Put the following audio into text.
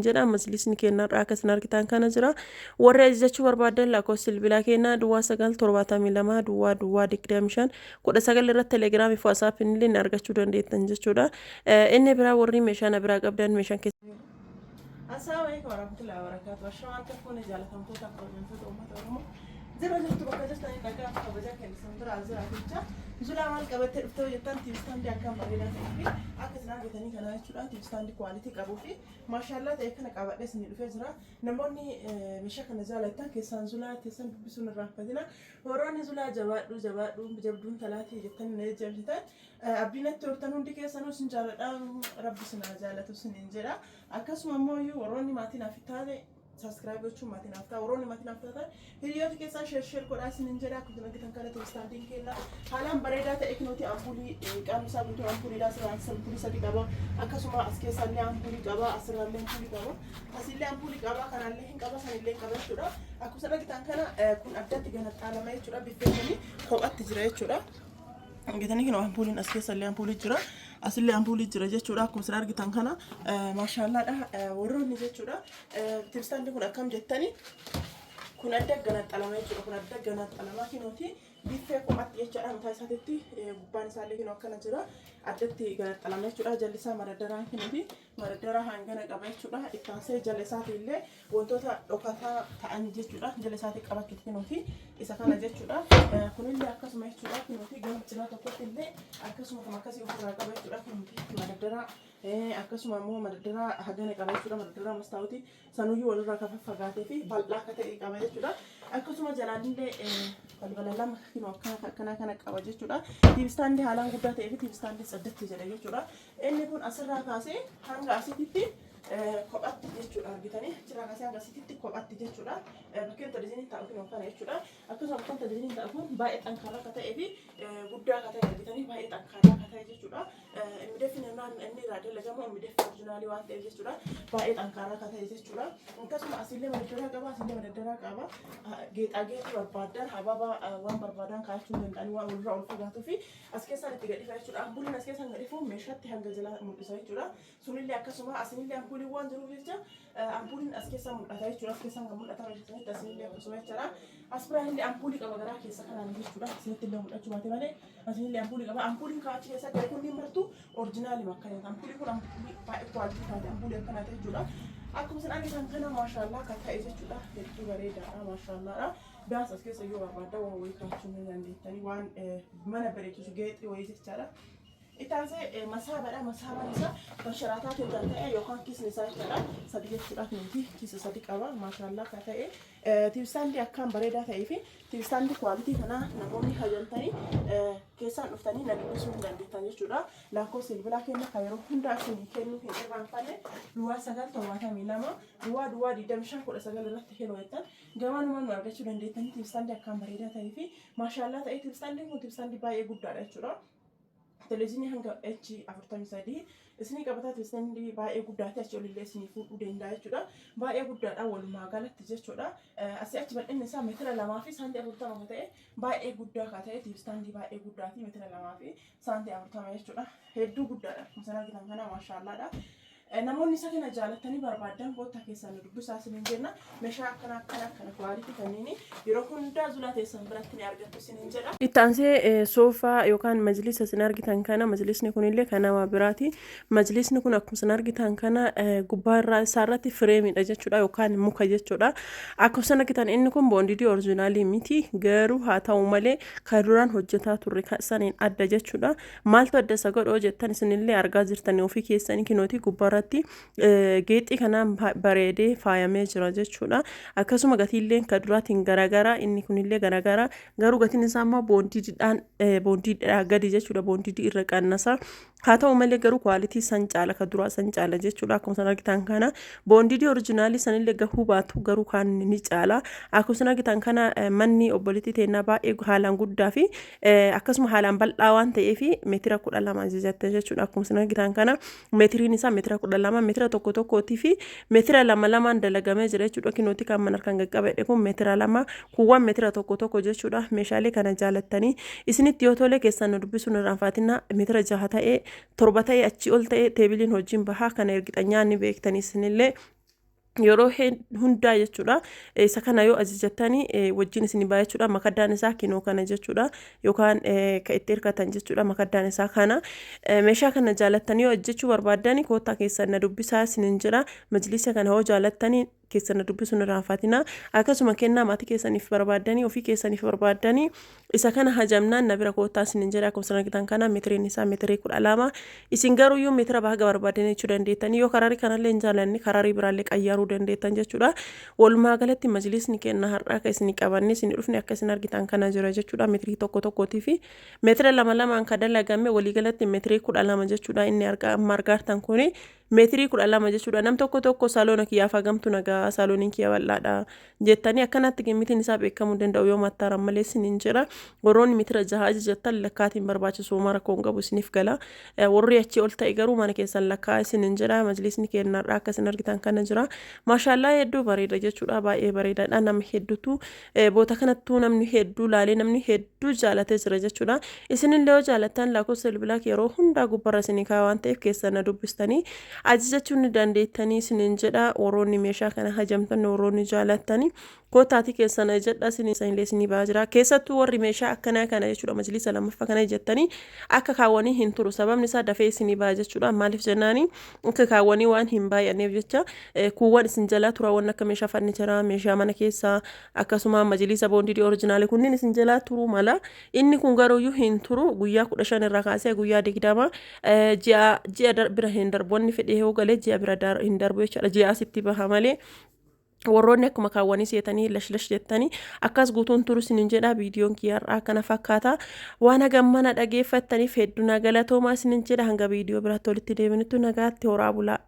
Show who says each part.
Speaker 1: jedha majlisni keenna akka isin argitan kana jira warra ajajachuu barbaadan lakkoofsi bilbilaa keenna duwwaa 972 duwwaa 25 19 irratti telegiraamii fi WhatsApp illee argachuu dandeettan jechuudha. Inni biraa warri meeshaa na biraa qabdan meeshaan
Speaker 2: Assalamu alaikum warahmatullahi wabarakatuh. Ashawaan takkuun jaalatamtoota kabajamtoota uummata Oromoo. Zira jirtu bakka jirtanii dhagaa fi kabajaa kennisan bira jiraaticha. Zulaa maal qabattee dhuftee jettan tiivistaandii akkam bareedaa ta'ee fi akka isin argitanii kana jechuudha. Tiivistaandii kwaalitii qabuu fi maashaallah ta'e kana qabadhee isin dhufee jira. Namoonni meeshaa kana jaalatan keessaan zulaa teessan dubbisuun irraa fayyina. Warroonni zulaa jabaadhu jabduun talaatii jettanii na jajjabeessitan. Abdiinatti hortan hundi keessanuu isin jaaladha. Rabbi isin jaalatu isin jedha. Akkasuma immoo warroonni maatiin afittaane subscribe gochuun maatiin aftaa warroonni maatiin aftaa hiriyoota keessaa share godhaa isin jedha. Akkuma argitan kana tiivistaandiin keenya haalaan bareedaa ta'e kinooti ampuulii qaamni isaa guutuu ampuuliidhaa siraan ampuulii sadii qaba. Akkasuma as keessallee ampuulii qaba asirraallee ampuulii qaba asillee ampuulii qaba kanallee hin qaba sanillee qaba jechuudha. Akkuma argitan kana kun addatti ganaxaalama jechuudha. Biffeetanii kophaatti jira jechuudha. Argitanii kino ampuuliin as keessallee ampuulii jira. Asillee ampuulii jira jechuudha. Akkuma isin argitan kana maashaallaadha warroonni jechuudha. Tiivistaandii kun akkam jettanii kun adda ganaxalama jechuudha. Kun adda ganaxalama kinooti biffee kophaatti jechuudha. Mataa isaatiitti gubbaan isaallee kinoo akkana jira. Addatti ganaxalama jechuudha. Jalli isaa madaddaraan kinooti. Madaddara hangana qaba jechuudha. Ittaansee jala isaatiillee wantoota dhokataa ta'an jechuudha. Jala isaatii qabachuuf kinooti. Isa kana jechuudha. Kunillee akkasuma jechuudha. Kinooti gama cinaa tokkotti illee akkasuma kan akkasii ofirraa qaba jechuudha. Kinooti madaddara akkasuma immoo madaddara hagana qaba jechuudha. Madaddara mastaawutii sanuyyuu walirraa kan fagaatee fi bal'aa akka ta'e qaba jechuudha. Akkasuma jalaallee balbala lama kinoo akkana kana qaba jechuudha. Tiivistaandii haalaan guddaa ta'ee fi tiivistaandii saddatti jedha jechuudha. Inni kun asirraa kaasee hanga asitti kophaatti jechuudha. Argitanii achirraa kaasee hanga asitti kophaatti jechuudha. Bakkeen televizyiiniin taa'u kinoo kana jechuudha. Akkasuma bakkeen televizyiiniin taa'u kun baay'ee xankaaraa akka ta'ee fi guddaa akka ta'e argitanii baay'ee xankaaraa akka ta'e jechuudha. Inni irraa dalagamu miidhagina oriijinaalii waan ta'eef jechuudha. Baay'ee xankaaraa akka ta'e jechuudha. Akkasuma asillee madaddaraa qaba. Asillee madaddaraa qaba. Geexaageexii barbaadan hababa waan barbaadan kaa'achuu danda'anii waan walirraa ol fagaatuu fi as keessaan itti gadhiifaa jechuudha. Ampuuliin as keessaan gadhiifu meeshaatti hanga jalaa mul'isa jechuudha. Sunillee akkasuma asinillee ampuuliin waan jiruuf jecha ampuuliin as keessaan mul'ata jechuudha. As keessaan kan mul'ata jechuudha. Asinillee akkasuma jechuudha. As biraallee ampuulii qaba garaa keessa kanaan jechuudha. Asinitti illee mul'achuu baate malee asinillee ampuulii qaba. Ampuuliin kaa'achi keessa gadi kun martuu oriijinaalii makkaneeta. Ampuuliin kun ampuulii baay'ee kwaalitii taate ampuulii akkanaa ta'e jechuudha. Akkuma isin argitan kana maashaallah akka ta'e jechuudha. Hedduu bareedaadha maashaallah. Biyaas as keessa yoo barbaadda waan wayii kaa'achuu ni dandeettanii waan mana bareechisu geexii wayii jechaadha. Itaansee masaabadha. Masaabaan isaa basharataa ta'e ta'e yookaan kiisni isaa jechuudha. Sadii jechuudha. Kunuuti kiisa sadii qaba maashaallah akka ta'e. Tiivistaandii akkaan bareedaa ta'ee fi tiivistaandii kwaalitii kanaa namoonni hajamtanii keessaan dhuftanii na dubbisuu hin dandeettan jechuudha. Lakkoofsi bilbilaa keenya kan yeroo hundaa isin kennuu hin irraanfanne duwwaa 972 duwwaa 25 irratti yeroo jettan gabaanuma nu argachuu dandeettanii tiivistaandii akkaan bareedaa ta'ee fi maashaallah ta'ee tiivistaandiin kun tiivistaandii baay'ee guddaadha jechuudha. Televizyiinii hanga H43 isinii qabataa tiivistaandii baay'ee guddaa ta'e achi olillee isinii fuudhuu danda'a jechuudha. Baay'ee guddaadha walumaa galatti jechuudha. Asii achi bal'inni isaa meetira 2 fi saantii 40 akka ta'e baay'ee guddaa akka ta'e tiivistaandii baay'ee guddaa fi meetira 2 fi saantii 40 jechuudha. Hedduu guddaadha. Misaala argitan kana maashaallaadha. Namoonni isa kana jaalatanii barbaadan goota keessan dubbisaa isin jenna. Meeshaa akkana kwaalitii kanneen yeroo hundaa zulaa teessan biratti ni argattu isin jedha.
Speaker 1: Ittaansee soofaa yookaan majlisa isin argitan kana majlisni kunillee kan nama biraati. Majlisni kun akkuma isin argitan kana gubbaa isaarratti fireemidha jechuudha yookaan muka jechuudha. Akkuma isin argitan inni kun boondidii oriijinaalii miti garuu haa ta'u malee kan duraan hojjetaa turre saniin adda jechuudha. Maaltu adda isa godhoo jettan isinillee argaa jirtanii ofii keessanii kinooti gubbaa geexii kanaan bareedee faayamee jira jechuudha. Akkasuma gatiilleen kan duraatiin garagara inni kunillee garagara garuu gatiin isaa immoo boondiidhaa gadi jechuudha. Boondidii irra qannasa. Haa ta'u malee garuu kwaalitii san caala kan duraa san caala jechuudha. Akkuma isin argitan kana boondidii oriijinaalii sanillee gahuu baatu garuu kan ni caala. Akkuma isin argitan kana manni obboleettii teennaa baay'ee haalaan guddaa fi akkasuma haalaan bal'aa waan ta'eef meetira 12 ajajatte jechuudha. Akkuma isin argitan kana meetiriin isaa meetira 12 meetira tokkootii fi meetira 2 dalagamee jira jechuudha. Kinooti kan mana kan qaqqabedhe kun meetira 2 kuwwan meetira tokko jechuudha. Meeshaalee kana jaalattanii isinitti yoo tole keessan dubbisuun irraanfatina meetira 6 ta'ee 7 ta'ee achi ol ta'ee teebiliin hojiin bahaa kana ergitanii beektanii isinillee yeroo hundaa jechuudha isa kana yoo ajajattanii wajjin isin baa jechuudha makaddaan isaa kinoo kana jechuudha yookaan ka itti hirkatan jechuudha makaddaan isaa kana meeshaa kana jaalattanii yoo ajjechuu barbaadani koottaa keessan na dubbisaa isin jira majlisa kana hoo jaalattanii keessan dubbisuun irraanfatina akkasuma kennaa maatii keessaniif barbaadanii ofii keessaniif barbaadanii isa kana hajamnaan na bira koottaa isin jira akkuma sana gitan kana meetiriin isaa meetirii 12 isin garuu yoo meetira baga barbaadanii jechuu dandeettanii yoo kararii kanallee hin jaalanne kararii biraallee qayyaaruu dandeettan jechuudha walumaa galatti majlisni kenna har'aa ka isin qabanne isin dhufne akka isin argitan kana jira jechuudha meetirii tokkootii fi meetira lama ka dalagame walii galatti meetirii 12 jechuudha inni argaartan kuni meetirii 12 jechuudha nam tokko saloona kiyyaaf hagamtu nagaa salooniin kiyya bal'aadha jettanii akkanatti gimmitiin isaa beekamuu danda'u yoo mattaaran malee isin jira warroonni meetira 6 ajajattan lakkaatiin barbaachisu mara koon qabu isiniif gala warri achi ol ta'e garuu mana keessan lakkaa isin jira majlisni kenna har'aa akka isin argitan kana jira maashaallah hedduu bareeda jechuudha baay'ee bareedaadha nama hedduutu boota kanattuu namni hedduu laalee namni hedduu jaalatee jira jechuudha isinillee yoo jaalattan lakkoofsa bilbilaa yeroo hundaa gubbarra isinii kaa waan ta'eef keessan dubbistanii ajajachuun ni dandeettanii isin jedha warroonni meeshaa kana hajamtan warroonni jaalattanii kootaati keessan jedha isinillee isinii baa jira keessattuu warri meeshaa akkanaa kana jechuudha majlisa lammaffaa kana jettanii akka kaawwanii hin turu sababni isaa dafee isinii baa jechuudha maaliif jennaanii akka kaawwanii waan hin baay'anneef jecha kuuwwan isin jalaa turawwan akka meeshaa farniicharaa meeshaa mana keessaa akkasuma majlisa boondii oriijinaali kunniin isin jalaa turu mala inni kun garuuyyuu hin turu guyyaa 15 irraa kaasee guyyaa 20 ji'a bira hin darbonni fedhee yoo galee ji'a bira hin darbu jechuudha ji'a asitti baha malee warroonni akkuma kaawwanii seetanii lash jettanii akkas guutuun turu isin jedha viidiyoon kiyyaarraa kana fakkaata waan hagammana dhageeffattaniif hedduu nagalatooma isin jedha hanga viidiyoo biraatti walitti deebinutti nagaatti horaa bulaa